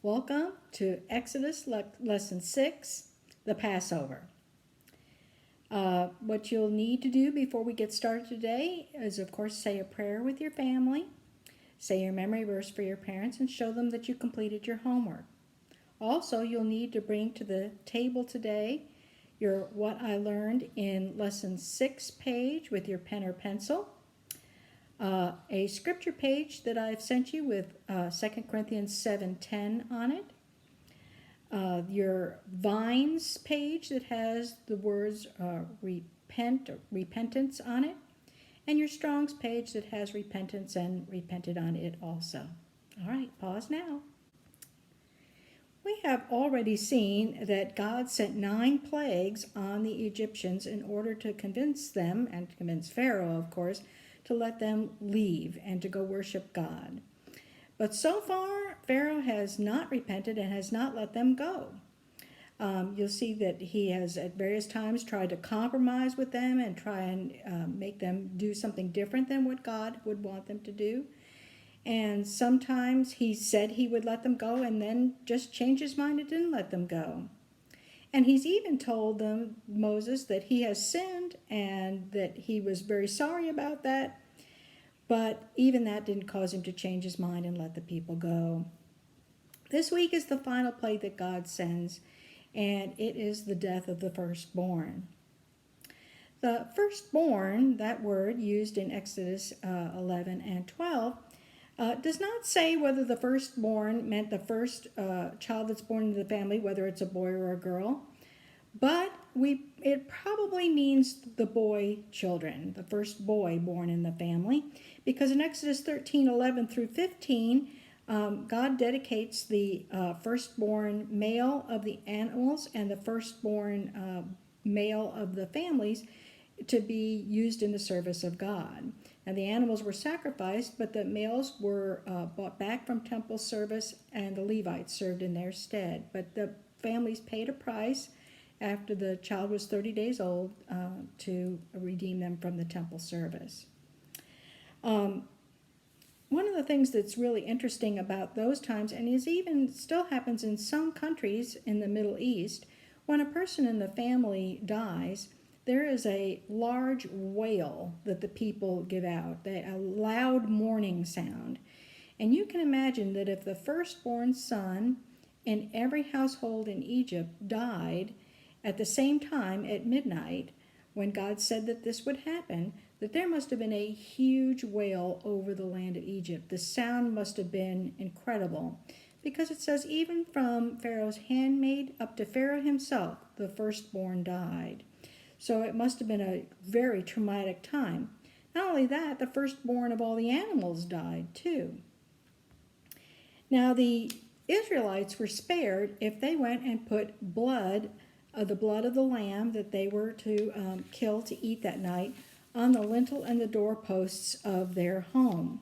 Welcome to Exodus Lesson 6, the Passover. What you'll need to do before we get started today is, of course, say a prayer with your family, say your memory verse for your parents, and show them that you completed your homework. Also, you'll need to bring to the table today your What I Learned in Lesson 6 page with your pen or pencil, a scripture page that I've sent you with 2 Corinthians 7:10 on it, your Vines page that has the words repent or repentance on it, and your Strong's page that has repentance and repented on it also. All right, pause now. We have already seen that God sent 9 plagues on the Egyptians in order to convince them, and to convince Pharaoh, of course, to let them leave and to go worship God. But so far, Pharaoh has not repented and has not let them go. You'll see that he has at various times tried to compromise with them and try and make them do something different than what God would want them to do. And sometimes he said he would let them go and then just changed his mind and didn't let them go. And he's even told them, Moses, that he has sinned and that he was very sorry about that. But even that didn't cause him to change his mind and let the people go. This week is the final plague that God sends, and it is the death of the firstborn. The firstborn, that word used in Exodus 11 and 12, does not say whether the firstborn meant the first child that's born into the family, whether it's a boy or a girl, but it probably means the boy children, the first boy born in the family, because in Exodus 13:11 through 15, God dedicates the firstborn male of the animals and the firstborn male of the families to be used in the service of God. And the animals were sacrificed, but the males were bought back from temple service, and the Levites served in their stead. But the families paid a price after the child was 30 days old to redeem them from the temple service. One of the things that's really interesting about those times, and is even still happens in some countries in the Middle East, when a person in the family dies, there is a large wail that the people give out, a loud mourning sound. And you can imagine that if the firstborn son in every household in Egypt died at the same time at midnight, when God said that this would happen, that there must have been a huge wail over the land of Egypt. The sound must have been incredible, because it says even from Pharaoh's handmaid up to Pharaoh himself, the firstborn died. So it must have been a very traumatic time. Not only that, the firstborn of all the animals died too. Now the Israelites were spared if they went and put the blood of the lamb that they were to kill to eat that night on the lintel and the doorposts of their home.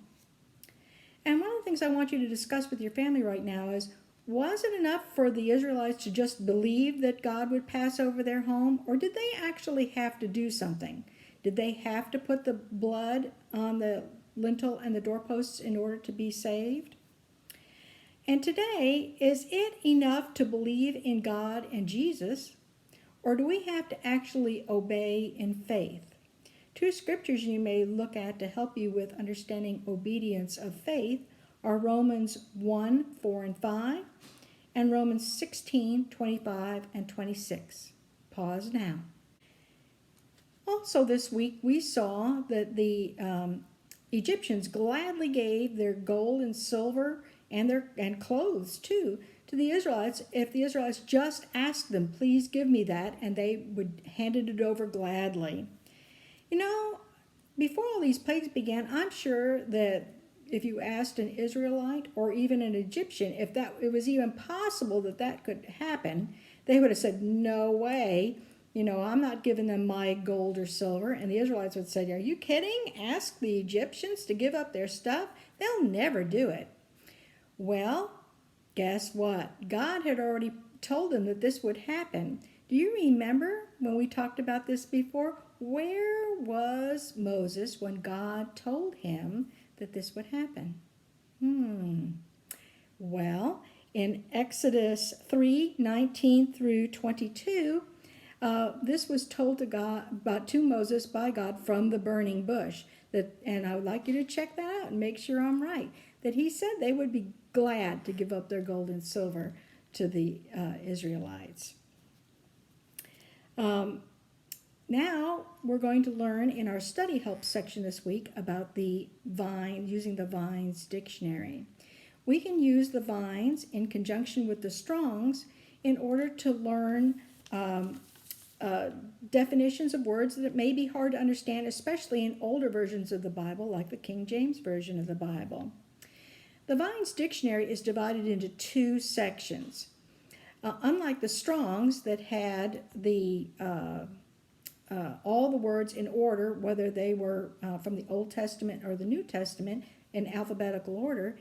And one of the things I want you to discuss with your family right now is, was it enough for the Israelites to just believe that God would pass over their home, or did they actually have to do something? Did they have to put the blood on the lintel and the doorposts in order to be saved? And today, is it enough to believe in God and Jesus, or do we have to actually obey in faith? 2 scriptures you may look at to help you with understanding obedience of faith are Romans 1:4 and 5, and Romans 16:25 and 26. Pause now. Also this week we saw that the Egyptians gladly gave their gold and silver and clothes too to the Israelites if the Israelites just asked them, please give me that, and they would handed it over gladly. You know, before all these plagues began, I'm sure that if you asked an Israelite or even an Egyptian if it was even possible that could happen, they would have said, no way. I'm not giving them my gold or silver. And the Israelites would say, are you kidding? Ask the Egyptians to give up their stuff. They'll never do it. Well, guess what? God had already told them that this would happen. Do you remember when we talked about this before? Where was Moses when God told him that this would happen? Well, In Exodus 3:19 through 22, this was told to Moses by God from the burning bush. And I would like you to check that out and make sure I'm right. That he said they would be glad to give up their gold and silver to the Israelites. Now we're going to learn in our study help section this week about using the Vines dictionary. We can use the Vines in conjunction with the Strongs in order to learn definitions of words that may be hard to understand, especially in older versions of the Bible, like the King James Version of the Bible. The Vines dictionary is divided into two sections. Unlike the Strongs that had all the words in order, whether they were from the Old Testament or the New Testament in alphabetical order,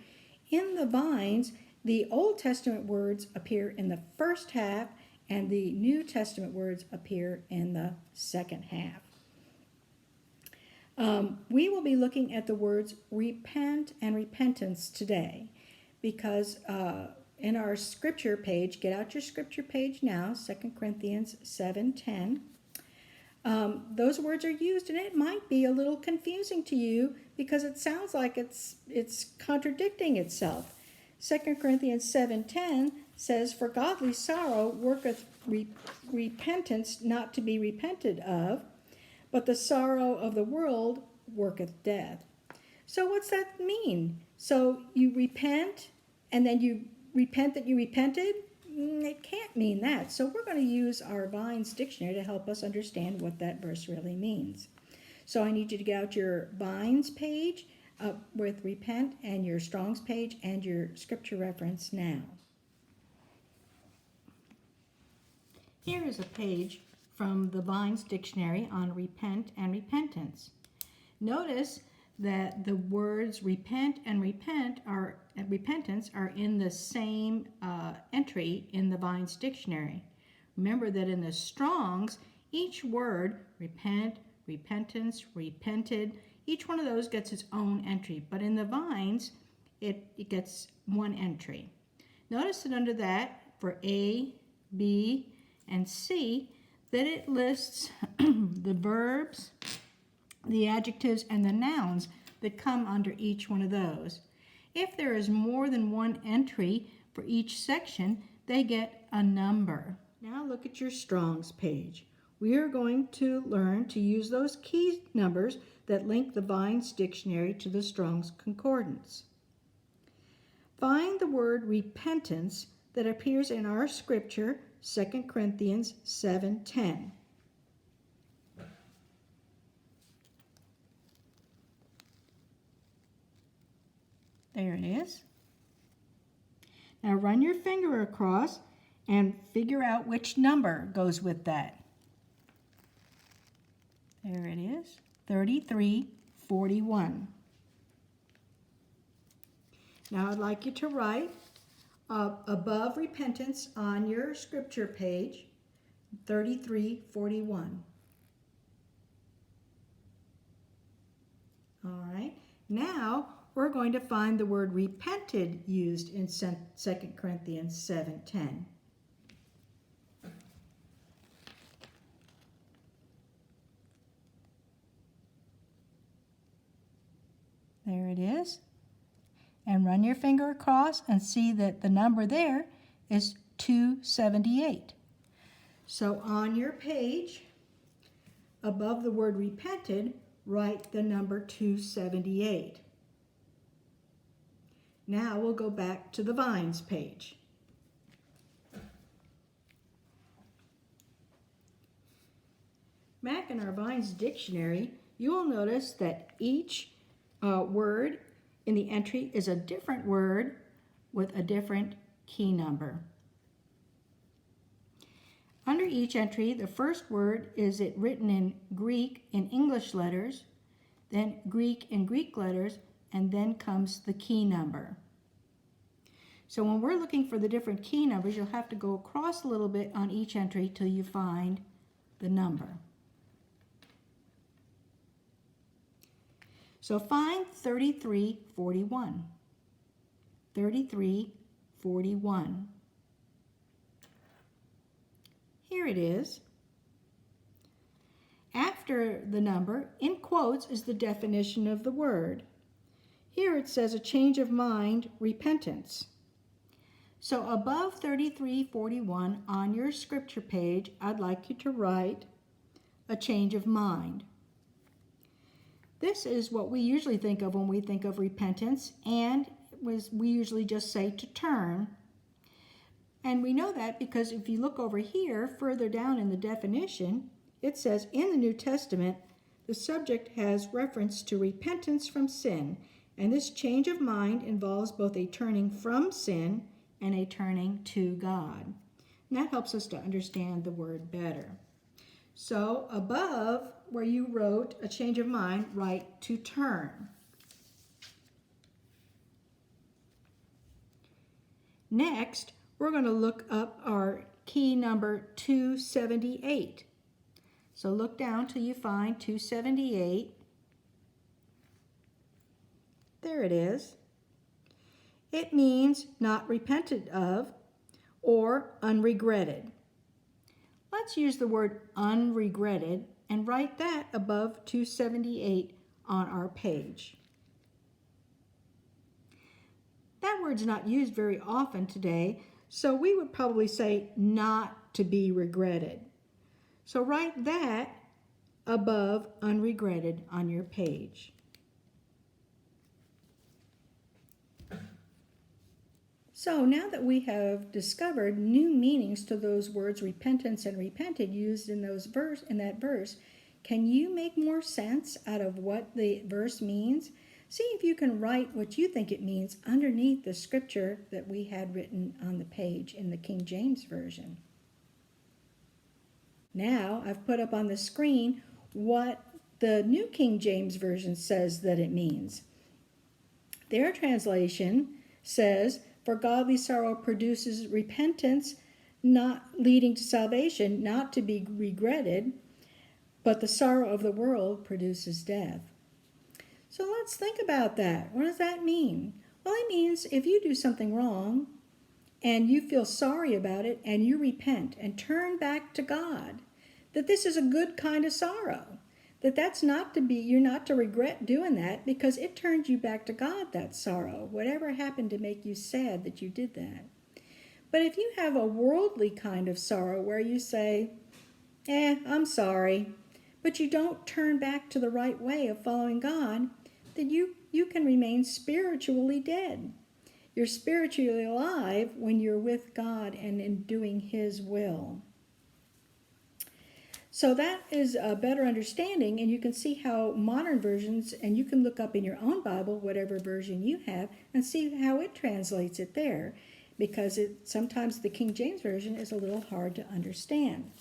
in the Vines, the Old Testament words appear in the first half and the New Testament words appear in the second half. We will be looking at the words repent and repentance today because in our scripture page, get out your scripture page now, 2 Corinthians 7:10. Those words are used, and it might be a little confusing to you because it sounds like it's contradicting itself. 2 Corinthians 7:10 says, "For godly sorrow worketh repentance not to be repented of, but the sorrow of the world worketh death." So what's that mean? So you repent, and then you repent that you repented? It can't mean that. So we're going to use our Vines dictionary to help us understand what that verse really means. So I need you to get out your Vines page with repent and your Strong's page and your scripture reference now. Here is a page from the Vines dictionary on repent and repentance. Notice that the words repent and repentance are in the same entry in the Vines dictionary. Remember that in the Strongs, each word, repent, repentance, repented, each one of those gets its own entry. But in the Vines, it gets one entry. Notice that under that, for A, B, and C, that it lists the verbs, the adjectives, and the nouns that come under each one of those. If there is more than one entry for each section, they get a number. Now look at your Strong's page. We are going to learn to use those key numbers that link the Vines dictionary to the Strong's Concordance. Find the word repentance that appears in our scripture, 2 Corinthians 7:10. There it is. Now run your finger across and figure out which number goes with that. There it is, 3341. Now I'd like you to write above repentance on your scripture page, 3341. All right, now we're going to find the word repented used in 2 Corinthians 7:10. There it is. And run your finger across and see that the number there is 278. So on your page, above the word repented, write the number 278. Now we'll go back to the Vines page. Back in our Vines dictionary, you will notice that each word in the entry is a different word with a different key number. Under each entry, the first word is it written in Greek in English letters, then Greek in Greek letters, and then comes the key number. So when we're looking for the different key numbers, you'll have to go across a little bit on each entry till you find the number. So find 3341. 3341. 41. Here it is. After the number, in quotes, is the definition of the word. Here it says a change of mind, repentance. So above 33:41 on your scripture page, I'd like you to write a change of mind. This is what we usually think of when we think of repentance, and we usually just say to turn. And we know that because if you look over here, further down in the definition, it says in the New Testament, the subject has reference to repentance from sin, and this change of mind involves both a turning from sin and a turning to God. And that helps us to understand the word better. So above where you wrote a change of mind, write to turn. Next, we're going to look up our key number 278. So look down till you find 278. There it is. It means not repented of or unregretted. Let's use the word unregretted and write that above 278 on our page. That word's not used very often today, so we would probably say not to be regretted. So write that above unregretted on your page. So now that we have discovered new meanings to those words repentance and repented used in that verse, can you make more sense out of what the verse means? See if you can write what you think it means underneath the scripture that we had written on the page in the King James Version. Now I've put up on the screen what the New King James Version says that it means. Their translation says, "For godly sorrow produces repentance, not leading to salvation, not to be regretted, but the sorrow of the world produces death." So let's think about that. What does that mean? Well, it means if you do something wrong and you feel sorry about it and you repent and turn back to God, that this is a good kind of sorrow. You're not to regret doing that because it turns you back to God, that sorrow. Whatever happened to make you sad that you did that. But if you have a worldly kind of sorrow where you say, I'm sorry, but you don't turn back to the right way of following God, then you can remain spiritually dead. You're spiritually alive when you're with God and in doing His will. So that is a better understanding, and you can see how modern versions, and you can look up in your own Bible, whatever version you have, and see how it translates it there, because sometimes the King James Version is a little hard to understand.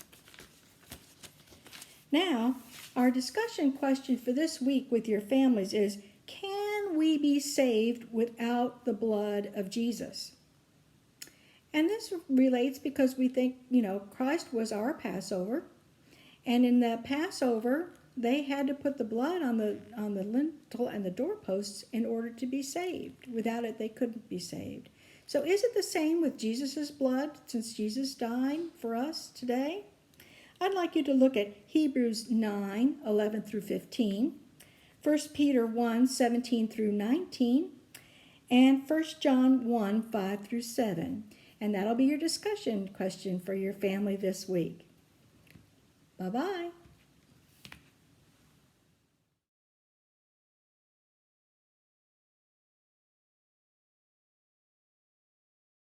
Now, our discussion question for this week with your families is, can we be saved without the blood of Jesus? And this relates because we think, Christ was our Passover. And in the Passover, they had to put the blood on the lintel and the doorposts in order to be saved. Without it, they couldn't be saved. So is it the same with Jesus' blood since Jesus died for us today? I'd like you to look at Hebrews 9, 11 through 15, 1 Peter 1, 17 through 19, and 1 John 1, 5 through 7. And that'll be your discussion question for your family this week. Bye-bye.